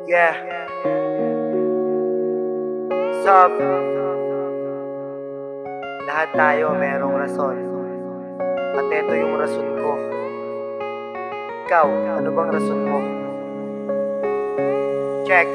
Yeah. Sup? Lahat tayo merong rason. At ito yung rason ko. Ikaw, ano bang rason mo? Check.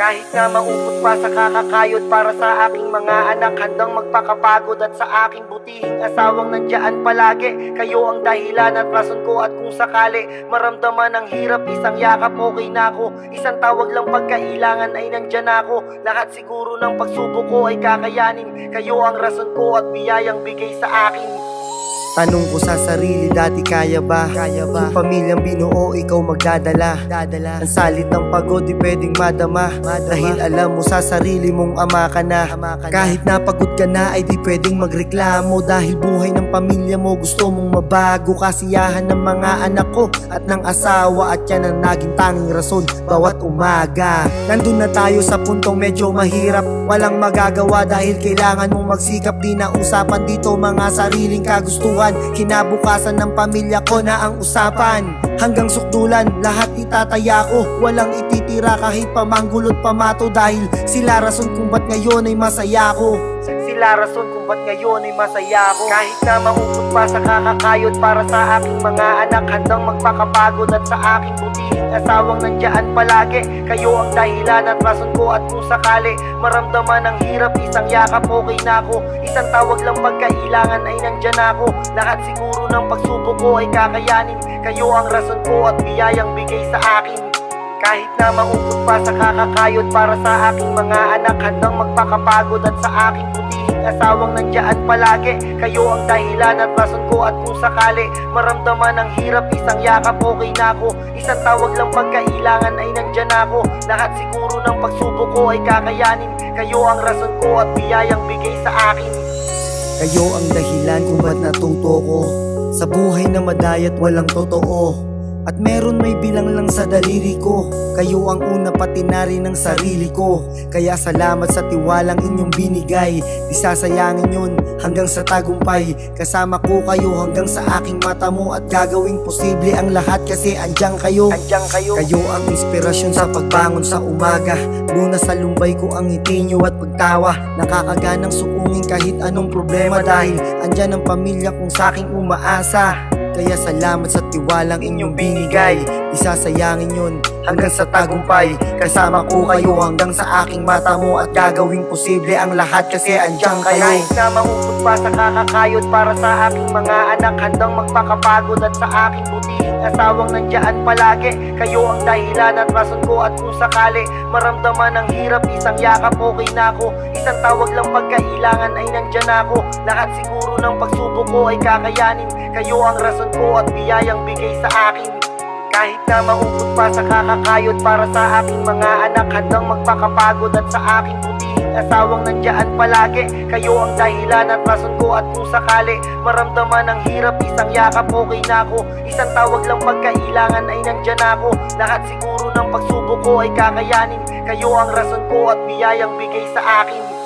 Kahit na maupot pa sa kakakayod para sa aking mga anak, handang magpakapagod at sa aking butihing asawang nandiyan palagi. Kayo ang dahilan at rason ko, at kung sakali maramdaman ang hirap, isang yakap okay na ako. Isang tawag lang pagkailangan ay nandyan ako. Lahat siguro ng pagsubok ko ay kakayanin. Kayo ang rason ko at biyayang bigay sa akin. Tanong ko sa sarili, dati kaya ba? Yung pamilyang binuo, ikaw magdadala. Ang salit ng pagod, di pwedeng madama. Dahil alam mo sa sarili mong ama ka na. Kahit napagod ka na, ay di pwedeng magreklamo. Dahil buhay ng pamilya mo, gusto mong mabago. Kasiyahan ng mga anak ko at ng asawa, at yan ang naging tanging rason bawat umaga. Nandun na tayo sa puntong medyo mahirap, walang magagawa dahil kailangan mong magsikap. Di na usapan dito mga sariling kagustuhan, kinabukasan ng pamilya ko na ang usapan. Hanggang sukdulan, lahat itataya ko, walang ititira kahit pamanggulot pamato. Dahil sila rason kung ba't ngayon ay masaya ko. Sila rason kung ba't ngayon ay masaya ko. Kahit na maupot pa sa kakakayod para sa aking mga anak, handang magpakapagod at sa aking butihing asawang nandiyan palagi. Kayo ang dahilan at rason ko, at kung sakali maramdaman ang hirap, isang yakap okay na ako. Isang tawag lang pagkailangan ay nandyan ako. Lahat siguro ng pagsubok ko ay kakayanin. Kayo ang rason ko at biyayang bigay sa akin. Kahit na maupot pa sa kakakayod para sa aking mga anak, handang magpakapagod at sa aking butihing asawang nandiyan palagi. Kayo ang dahilan at rason ko, at kung sakali maramdaman ang hirap, isang yakap okay na ako. Isang tawag lang pagkailangan ay nandyan ako. Lahat siguro ng pagsubok ko ay kakayanin. Kayo ang rason ko at biyayang bigay sa akin. Kayo ang dahilan kung ba't natuto ko sa buhay na madayat walang totoo. At meron may bilang lang sa daliri ko. Kayo ang una pati na rin ng sarili ko. Kaya salamat sa tiwalang inyong binigay. Di sasayangin yun hanggang sa tagumpay. Kasama ko kayo hanggang sa aking mata mo, at gagawing posible ang lahat kasi andyan kayo. Kayo ang inspirasyon sa pagbangon sa umaga. Luna sa lumbay ko ang ngiti nyo at pagtawa. Nakakaganang sukungin kahit anong problema, dahil andyan ang pamilya kong saking umaasa. Kaya salamat sa tiwalang inyong binigay. Isasayangin yun hanggang sa tagumpay. Kasama ko kayo hanggang sa aking mata mo, at gagawing posible ang lahat kasi andyan kayo. Kahit na maupot pa sa kakakayod para sa aking mga anak, handang magpakapagod at sa aking butihing asawang nandiyan palagi. Kayo ang dahilan at rason ko, at kung sakali maramdaman ang hirap, isang yakap okay na ako. Isang tawag lang pagkailangan ay nandyan ako. Lahat siguro ng pagsubok ko ay kakayanin. Kayo ang rason ko at biyayang bigay sa akin. Kahit na maupot pa sa kakakayod para sa aking mga anak, handang magpakapagod at sa aking butihing asawang nandiyan palagi. Kayo ang dahilan at rason ko, at kung sakali maramdaman ang hirap, isang yakap okay na ako. Isang tawag lang pagkailangan ay nandyan ako. Lahat siguro ng pagsubok ko ay kakayanin. Kayo ang rason ko at biyayang bigay sa akin.